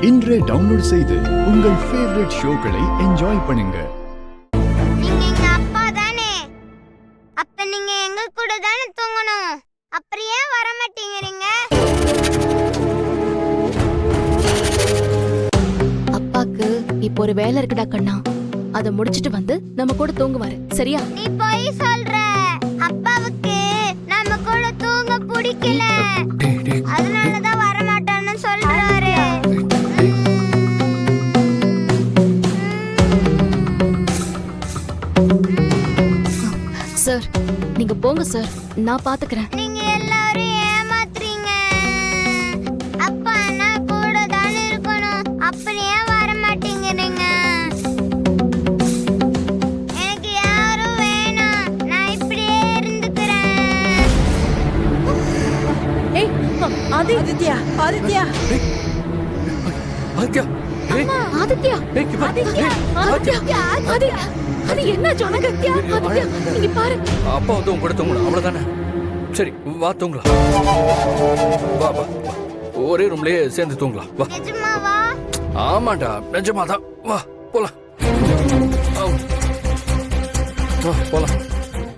இன்றே டவுன்லோட் செய்து உங்கள் ஃபேவரட் ஷோக்களை என்ஜாய் பண்ணுங்க. நீங்க எங்க அப்பா தானே, அப்ப நீங்க எங்க கூட தானே தூங்கணும். அப்புறம் ஏன் வர மாட்டேங்கிறீங்க? அப்பாக்கு இப்போ ஒரு வேலை இருக்குடா கண்ணா, அத முடிச்சிட்டு வந்து நம்ம கூட தூங்குவாரு. சரியா? நீ போய் சொல்ற. அப்பாவுக்கு நம்ம கூட தூங்க பிடிக்கல, அதனாலதான் வர மாட்டான்னு சொல்றாரு. சார் நீங்க போங்க சார், நான் பாத்துக்கிறேன். நீங்க எல்லாரும் ஏமாத்துறீங்க. அப்பா நான் கூட தானே இருக்கணும், அப்படி ஏன் வர மாட்டேங்கிறீங்க? எனக்கு யாரும் வேணாம், நான் இப்படியே இருந்துக்கிறேன். ஏய் ஆதித்யா ஆதித்யா ஆதித்யா ஏய் ஆதித்யா ஏய் கிப்பா ஆதித்யா ஆதித்யா அது என்ன சொன்னங்க? ஆதித்யா நீங்க பாரு, அப்பா வந்து உங்க கூட தூங்கணும் அவ்வளவுதானே? சரி வா தூங்கலாம். வா வா ஒரே ரூம்லயே சேர்ந்து தூங்கலாம். வா. நிஜமாவா? ஆமாண்டா நிஜமாதான். வா போலாம். வா போலாம்.